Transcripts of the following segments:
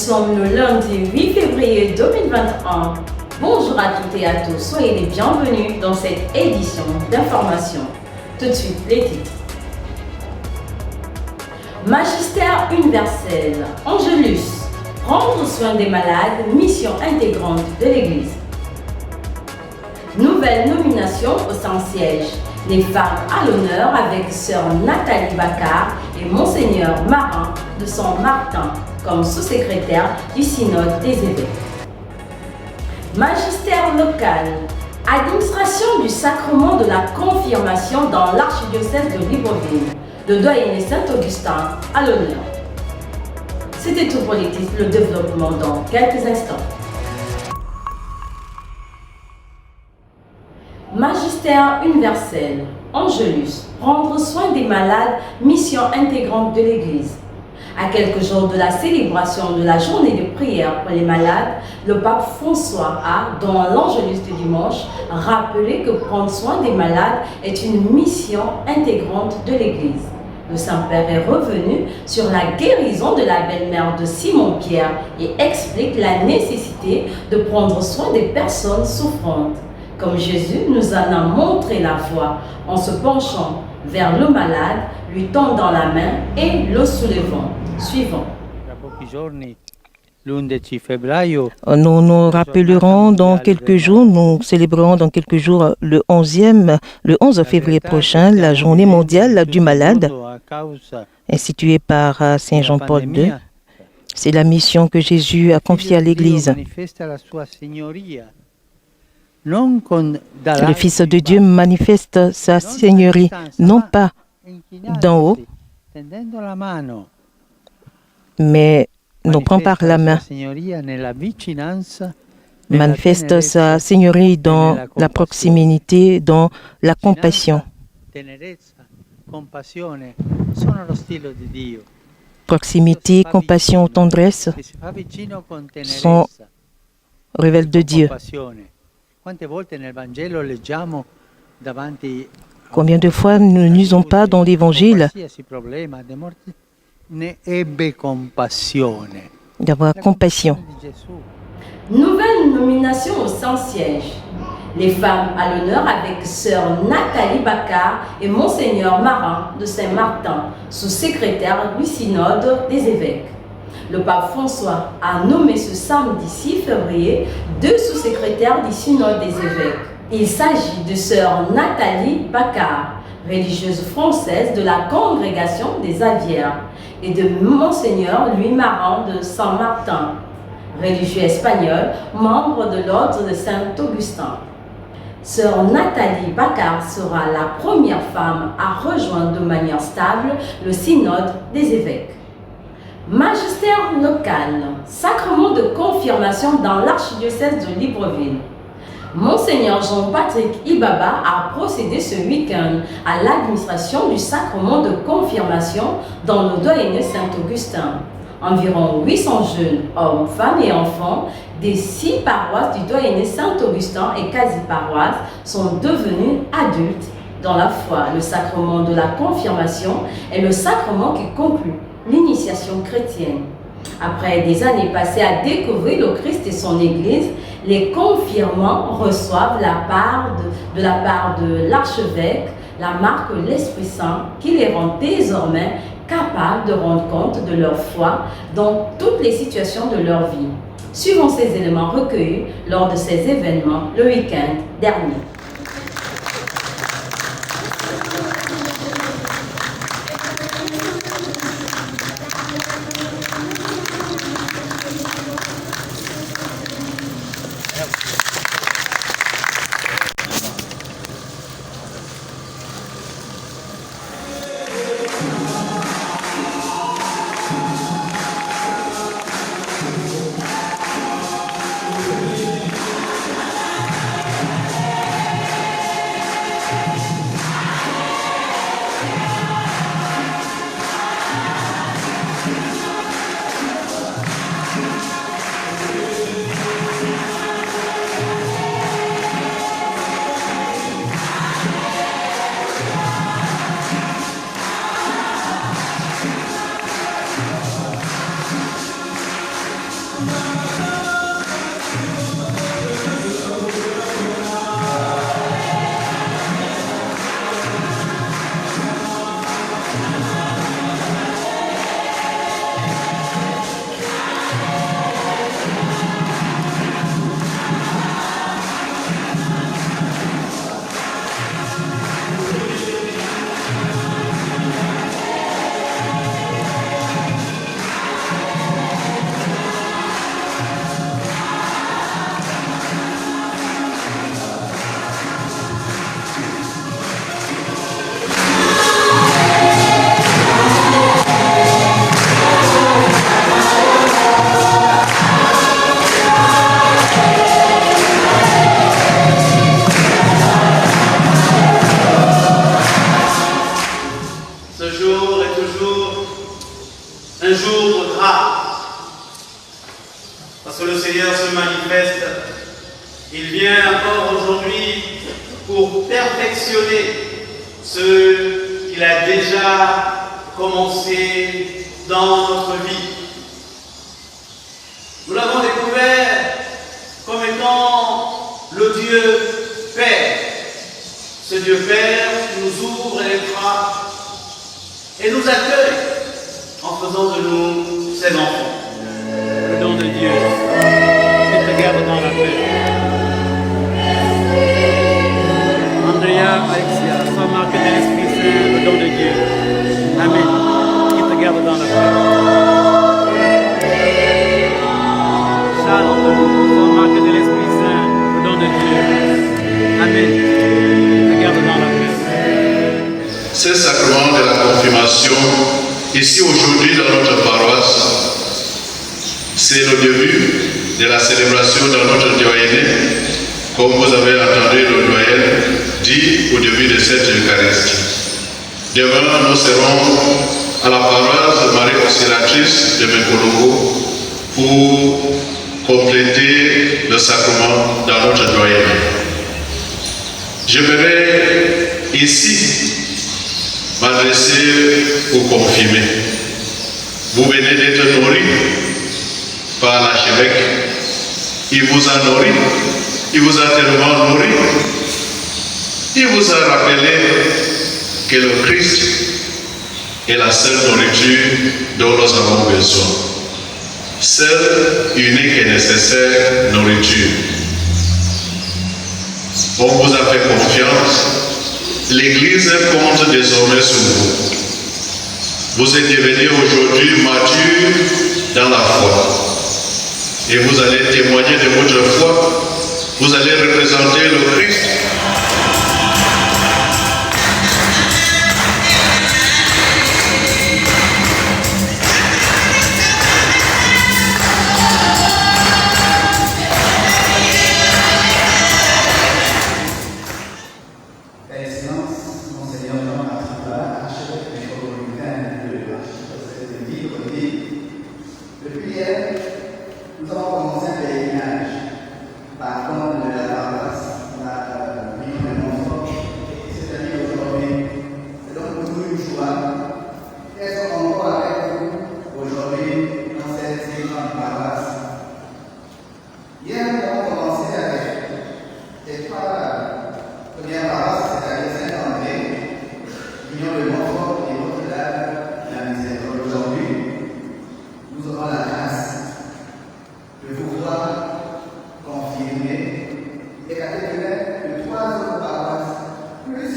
sommes le lundi 8 février 2021. Bonjour à toutes et à tous, soyez les bienvenus dans cette édition d'information. Tout de suite, les titres. Magistère universel, Angelus, prendre soin des malades, mission intégrante de l'Église. Nouvelle nomination au Saint-Siège, les femmes à l'honneur avec sœur Nathalie Baccar et Monseigneur Marin de Saint-Martin comme sous-secrétaire du synode des évêques. Magistère local, administration du sacrement de la confirmation dans l'archidiocèse de Libreville, le doyen Saint-Augustin à l'honneur. C'était tout pour les titres, le développement dans quelques instants. Magistère universel, Angelus, prendre soin des malades, mission intégrante de l'Église. À quelques jours de la célébration de la journée de prière pour les malades, le pape François a, dans l'Angelus du dimanche, rappelé que prendre soin des malades est une mission intégrante de l'Église. Le Saint-Père est revenu sur la guérison de la belle-mère de Simon-Pierre et explique la nécessité de prendre soin des personnes souffrantes. Comme Jésus nous en a montré la voie en se penchant vers le malade, lui tendant la main et le soulevant. Suivant. Nous nous rappellerons dans quelques jours, nous célébrerons dans quelques jours le 11 février prochain, la journée mondiale du malade, instituée par Saint Jean-Paul II. C'est la mission que Jésus a confiée à l'Église. Le Fils de Dieu manifeste sa Seigneurie, non pas d'en haut, mais nous prend par la main, manifeste sa Seigneurie dans la proximité, dans la compassion. Proximité, compassion, tendresse sont révèles de Dieu. Combien de fois nous ne lisons pas dans l'Évangile d'avoir compassion. Nouvelle nomination au Saint-Siège. Les femmes à l'honneur avec sœur Nathalie Baccar et Monseigneur Marin de Saint-Martin, sous-secrétaire du synode des évêques. Le pape François a nommé ce samedi 6 février 2 sous-secrétaires du synode des évêques. Il s'agit de sœur Nathalie Baccar, religieuse française de la congrégation des Avières, et de Monseigneur Louis Marin de Saint-Martin, religieux espagnol, membre de l'ordre de Saint-Augustin. Sœur Nathalie Baccar sera la première femme à rejoindre de manière stable le synode des évêques. Magistère local, sacrement de confirmation dans l'archidiocèse de Libreville. Monseigneur Jean-Patrick Ibaba a procédé ce week-end à l'administration du sacrement de confirmation dans le doyenné Saint-Augustin. Environ 800 jeunes, hommes, femmes et enfants des 6 paroisses du doyenné Saint-Augustin et quasi-paroisses sont devenus adultes dans la foi. Le sacrement de la confirmation est le sacrement qui conclut l'initiation chrétienne. Après des années passées à découvrir le Christ et son Église, les confirmants reçoivent de la part de l'archevêque la marque de l'Esprit Saint qui les rend désormais capables de rendre compte de leur foi dans toutes les situations de leur vie. Suivons ces éléments recueillis lors de ces événements le week-end dernier. Il vient encore aujourd'hui pour perfectionner ce qu'il a déjà commencé dans notre vie. Nous l'avons découvert comme étant le Dieu Père. Ce Dieu Père qui nous ouvre les bras et nous accueille en faisant de nous ses enfants. Le don de Dieu qui te garde dans la paix. Andrea, Alexia, sois marqués de l'Esprit Saint, le don de Dieu. Amen. Qui te garde dans la paix. Charles, sois marqués de l'Esprit Saint, le don de Dieu. Amen. Qui te garde dans la paix. Ce sacrement de la confirmation, ici aujourd'hui dans notre paroisse, c'est le début de la célébration dans notre doyenné, comme vous avez entendu le doyen dit au début de cette Eucharistie. Demain, nous serons à la paroisse de Marie Auxiliatrice de Mekologo pour compléter le sacrement dans notre doyenné. J'aimerais ici m'adresser aux confirmés. Vous venez d'être nourris par l'archevêque. Il vous a nourri, il vous a tellement nourri, il vous a rappelé que le Christ est la seule nourriture dont nous avons besoin. Seule, unique et nécessaire nourriture. On vous a fait confiance. L'Église compte désormais sur vous. Vous êtes devenus aujourd'hui matures dans la foi. Et vous allez témoigner de votre foi. Vous allez représenter le Christ. Depuis hier, nous avons commencé un pèlerinage partant de la paroisse, la ville de Montfort, c'est-à-dire aujourd'hui. C'est donc pour nous une joie d'être encore avec vous aujourd'hui dans cette grande paroisse. Hier, nous avons commencé avec les trois premières paroisses, c'est-à-dire Saint-André, l'Union de Montfort et Notre-Dame de la Miséricorde. Aujourd'hui, nous aurons la grâce de vous voir confirmer et catéchuler de trois autres paroisses, plus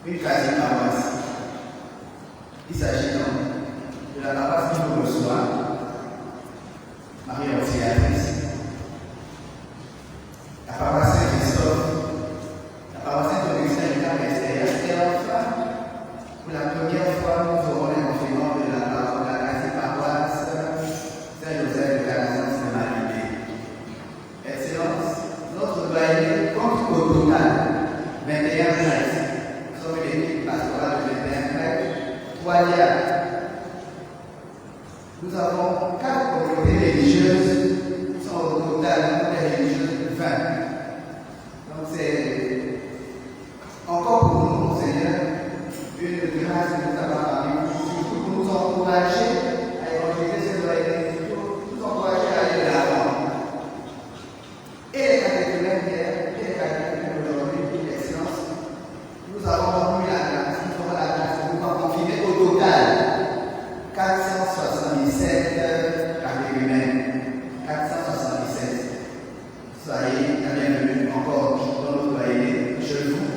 une quasi-paroisse. Il s'agit donc de la paroisse qui nous reçoit, Marie Auxiliatrice, la paroisse Saint-Christophe, la paroisse Saint-Augustin et Carmestère, et enfin, pour la première fois, nous aurons les confirmants de la quasi-paroisse Saint-Joseph de Calasance de Marie. Excellence, notre doyen compte au total 21 prêtres. Nous sommes une équipe pastorale de 21 prêtres, 3 diacres. Nous avons 4 communautés religieuses qui sont au total des religieuses 20. Donc c'est encore pour nous, mon Seigneur, une grâce de nous avoir parmi vous, surtout pour nous encourager à évangéliser ce doyen, surtout nous encourager à aller de l'avant. Et les catéchumènes d'hier, et les catéchumènes d'aujourd'hui, Excellence, nous avons eu la grâce, nous avons la grâce de pouvoir confirmer au total 477 catéchumènes. 477. Soyez la bienvenue encore dans notre doyen chez vous.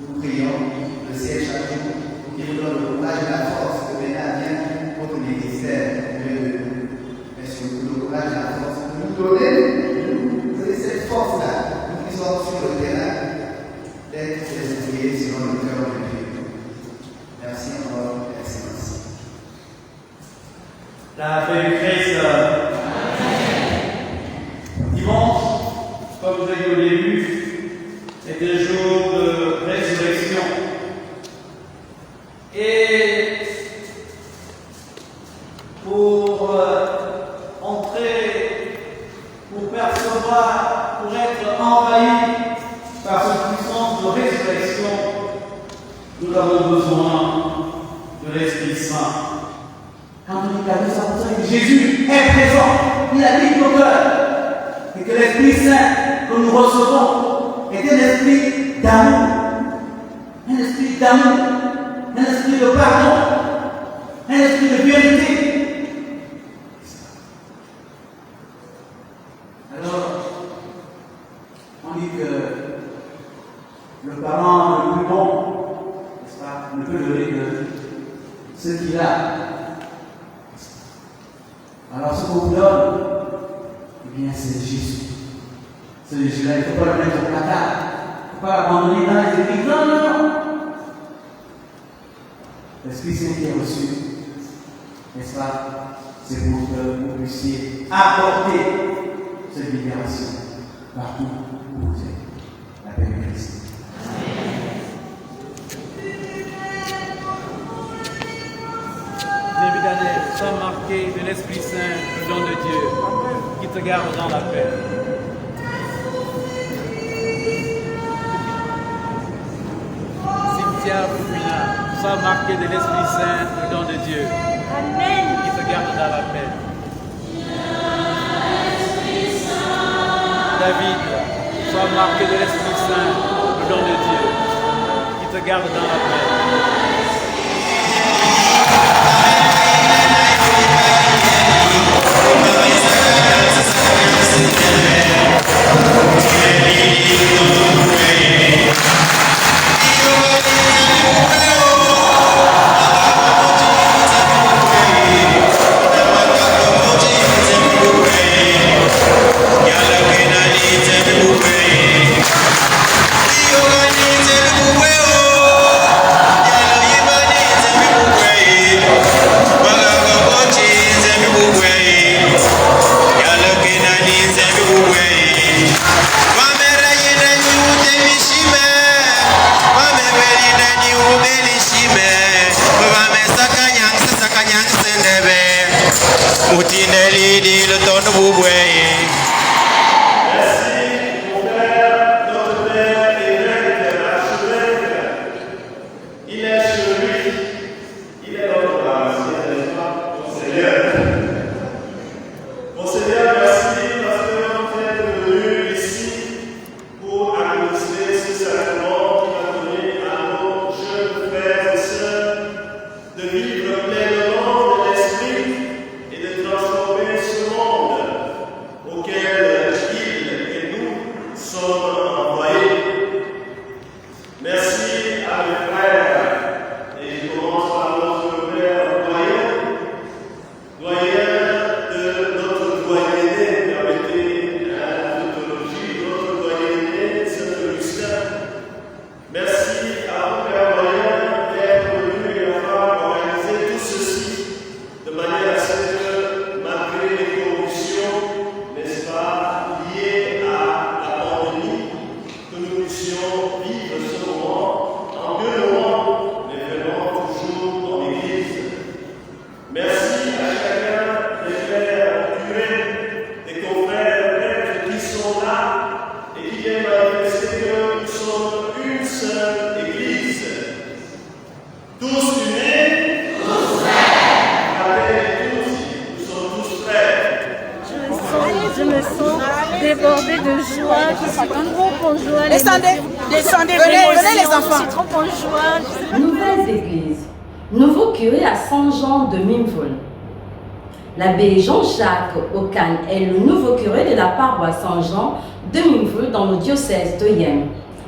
Nous prions le ciel chaque jour pour qu'il vous donne le courage et la force de mener à bien votre ministère au milieu de nous. Mais surtout le courage et la force de nous donner cette force-là, nous qui sommes sur le terrain, d'être des ouvriers selon le cœur de Dieu. Merci encore, Excellence. La paix du Christ. Dimanche, comme vous avez au début, est un jour de résurrection. Et pour entrer que Jésus est présent, il habite nos cœurs, et que l'Esprit Saint que nous recevons est un esprit d'amour, un esprit d'amour, un esprit de pardon, un esprit de vérité. Alors, on dit que le parent le plus bon, n'est-ce pas, ne peut donner que ce qu'il a. Alors ce qu'on vous donne, eh bien c'est Jésus. Ce Jésus-là, il ne faut pas le mettre au placard. Il ne faut pas l'abandonner dans les églises. Non, non, non. L'Esprit Saint qui est reçu, n'est-ce pas, c'est pour que vous puissiez apporter cette libération partout où vous êtes. La paix de Christ. Début d'année, nous sommes marqués de l'Esprit Saint, le don de Dieu, qui te garde dans la paix. Cynthia Poupina, nous sommes marqués de l'Esprit Saint, le don de Dieu, qui te garde dans la paix. David, nous sommes marqués de l'Esprit Saint, le don de Dieu, qui te garde dans la paix. débordée de joie, je suis trop en joie. Descendez, venez les enfants. Je suis trop en joie. Nouvelles églises. Nouveau curé à Saint-Jean de Mimvol. L'abbé Jean-Jacques Ocan est le nouveau curé de la paroisse Saint-Jean de Mimvol dans le diocèse de Yem.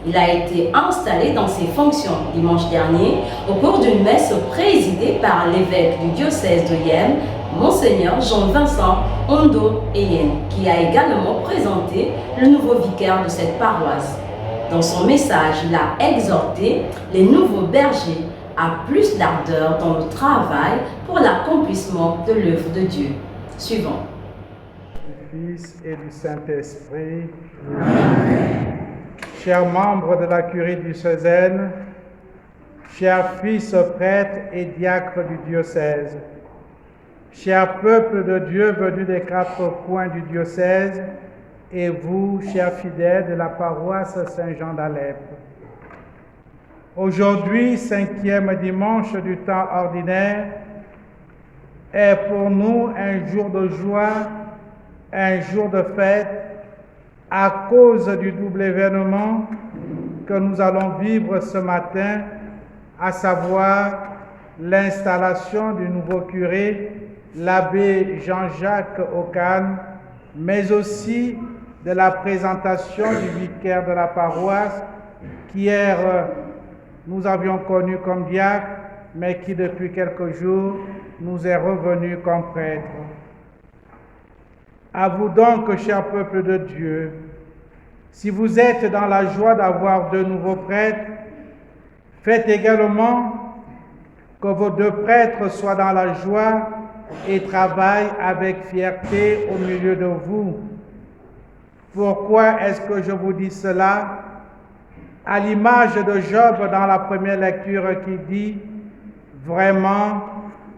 Il a été installé dans ses fonctions dimanche dernier au cours d'une messe présidée par l'évêque du diocèse de Yem, Monseigneur Jean-Vincent Ondo Eyen, qui a également présenté le nouveau vicaire de cette paroisse. Dans son message, il a exhorté les nouveaux bergers à plus d'ardeur dans le travail pour l'accomplissement de l'œuvre de Dieu. Suivant. Du Fils et du Saint-Esprit. Amen. Chers membres de la curie diocésaine, chers fils prêtres et diacres du diocèse, chers peuples de Dieu venus des quatre coins du diocèse, et vous, chers fidèles de la paroisse Saint-Jean d'Alep. Aujourd'hui, 5e dimanche du temps ordinaire, est pour nous un jour de joie, un jour de fête, à cause du double événement que nous allons vivre ce matin, à savoir l'installation du nouveau curé, l'abbé Jean-Jacques Ocane, mais aussi de la présentation du vicaire de la paroisse, qu'hier nous avions connu comme diacre, mais qui depuis quelques jours nous est revenu comme prêtre. À vous donc, cher peuple de Dieu, si vous êtes dans la joie d'avoir de nouveaux prêtres, faites également que vos deux prêtres soient dans la joie et travaillent avec fierté au milieu de vous. Pourquoi est-ce que je vous dis cela? À l'image de Job dans la première lecture qui dit « Vraiment,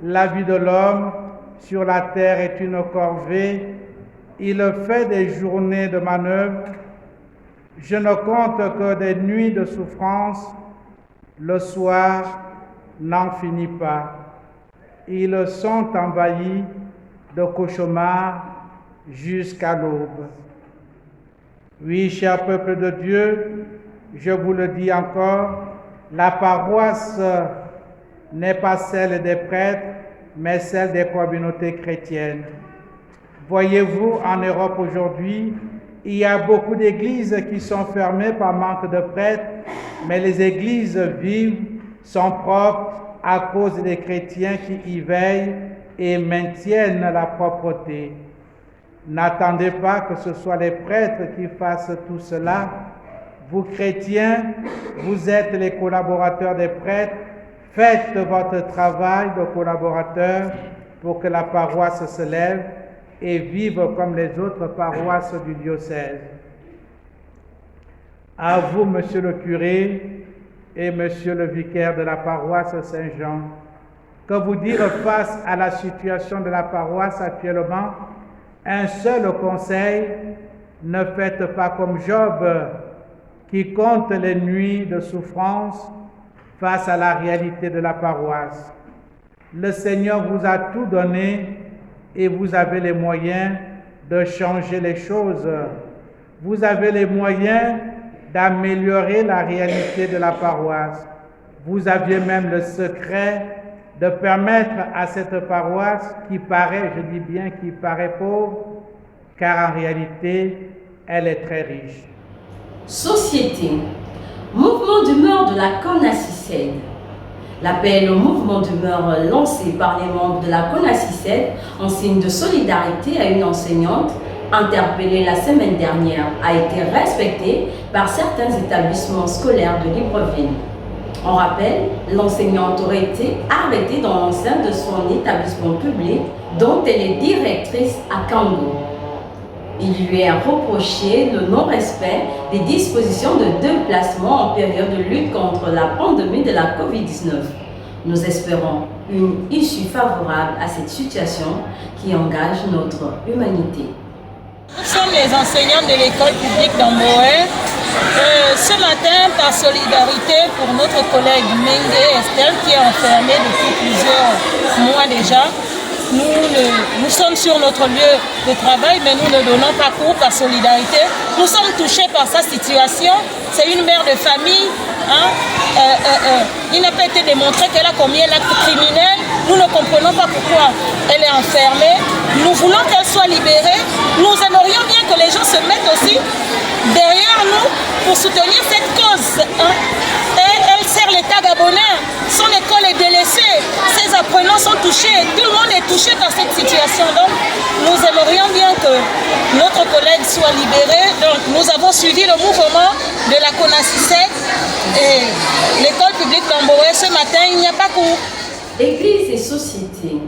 la vie de l'homme sur la terre est une corvée, il fait des journées de manœuvre, je ne compte que des nuits de souffrance, le soir n'en finit pas. Ils sont envahis de cauchemars jusqu'à l'aube. » Oui, cher peuple de Dieu, je vous le dis encore, la paroisse n'est pas celle des prêtres, mais celle des communautés chrétiennes. Voyez-vous, en Europe aujourd'hui, il y a beaucoup d'églises qui sont fermées par manque de prêtres, mais les églises vives sont propres à cause des chrétiens qui y veillent et maintiennent la propreté. N'attendez pas que ce soit les prêtres qui fassent tout cela. Vous chrétiens, vous êtes les collaborateurs des prêtres. Faites votre travail de collaborateur pour que la paroisse se lève et vive comme les autres paroisses du diocèse. À vous, monsieur le curé et monsieur le vicaire de la paroisse Saint-Jean, que vous dire face à la situation de la paroisse actuellement, un seul conseil: ne faites pas comme Job, qui compte les nuits de souffrance face à la réalité de la paroisse. Le Seigneur vous a tout donné et vous avez les moyens de changer les choses. Vous avez les moyens d'améliorer la réalité de la paroisse. Vous aviez même le secret de permettre à cette paroisse qui paraît, je dis bien qui paraît pauvre, car en réalité, elle est très riche. Société, mouvement d'humeur de la CONACYCED. L'appel au mouvement d'humeur lancé par les membres de la CONACYCED en signe de solidarité à une enseignante interpellée la semaine dernière a été respecté par certains établissements scolaires de Libreville. En rappel, l'enseignante aurait été arrêtée dans l'enceinte de son établissement public dont elle est directrice à Kango. Il lui est reproché le non-respect des dispositions de déplacement en période de lutte contre la pandémie de la Covid-19. Nous espérons une issue favorable à cette situation qui engage notre humanité. Nous sommes les enseignants de l'école publique d'Amboé. Ce matin, par solidarité pour notre collègue Mengue Estelle qui est enfermée depuis plusieurs mois déjà, nous sommes sur notre lieu de travail, mais nous ne donnons pas cours par solidarité. Nous sommes touchés par sa situation. C'est une mère de famille. Il n'a pas été démontré qu'elle a commis un acte criminel. Nous ne comprenons pas pourquoi elle est enfermée. Nous voulons qu'elle soit libérée. Nous aimerions bien que les gens se mettent aussi derrière nous pour soutenir cette cause. Et elle sert l'État gabonais. Son école est délaissée. Ses apprenants sont touchés. Tout le monde est touché par cette situation. Donc, nous aimerions bien que notre collègue soit libéré. Donc, nous avons suivi le mouvement de la CONACYCED et l'école publique d'Amboé. Ce matin, il n'y a pas cours. Église et société.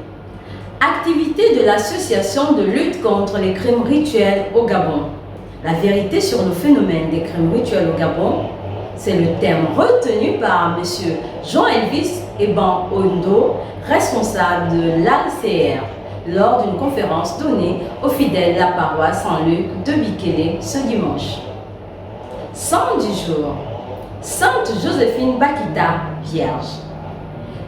Activité de l'association de lutte contre les crimes rituels au Gabon. La vérité sur le phénomène des crimes rituels au Gabon, c'est le thème retenu par M. Jean-Elvis Eban Ondo, responsable de l'ACR, lors d'une conférence donnée aux fidèles de la paroisse Saint-Luc de Bikélé ce dimanche. 110 jours. Sainte Joséphine Bakita, Vierge.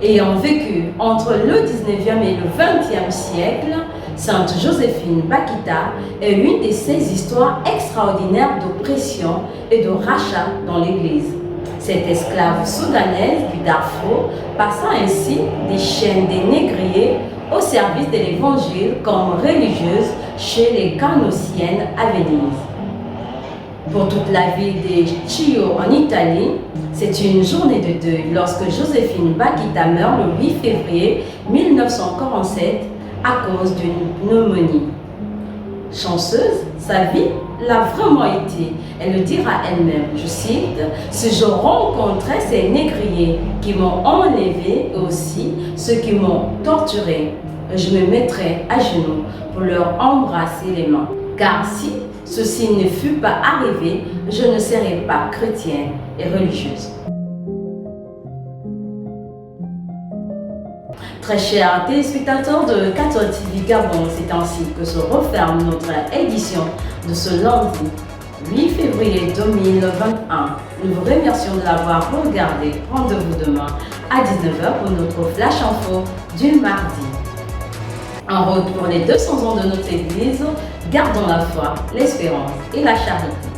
Ayant vécu entre le 19e et le 20e siècle, Sainte Joséphine Bakita est une de ces histoires extraordinaires d'oppression et de rachat dans l'Église. Cette esclave soudanaise du Darfour passa ainsi des chaînes des négriers au service de l'Évangile comme religieuse chez les Carnossiennes à Venise. Pour toute la ville de Chio en Italie, c'est une journée de deuil lorsque Joséphine Bakita meurt le 8 février 1947 à cause d'une pneumonie. Chanceuse, sa vie l'a vraiment été. Elle le dira elle-même, je cite, « Si je rencontrais ces négriers qui m'ont enlevé et aussi ceux qui m'ont torturé, je me mettrais à genoux pour leur embrasser les mains. Car si ceci ne fût pas arrivé, je ne serais pas chrétienne et religieuse. » Très chers téléspectateurs de 14 TV Gabon, c'est ainsi que se referme notre édition de ce lundi 8 février 2021. Nous vous remercions de l'avoir regardé. Rendez-vous demain à 19h pour notre Flash Info du mardi. En route pour les 200 ans de notre Église, gardons la foi, l'espérance et la charité.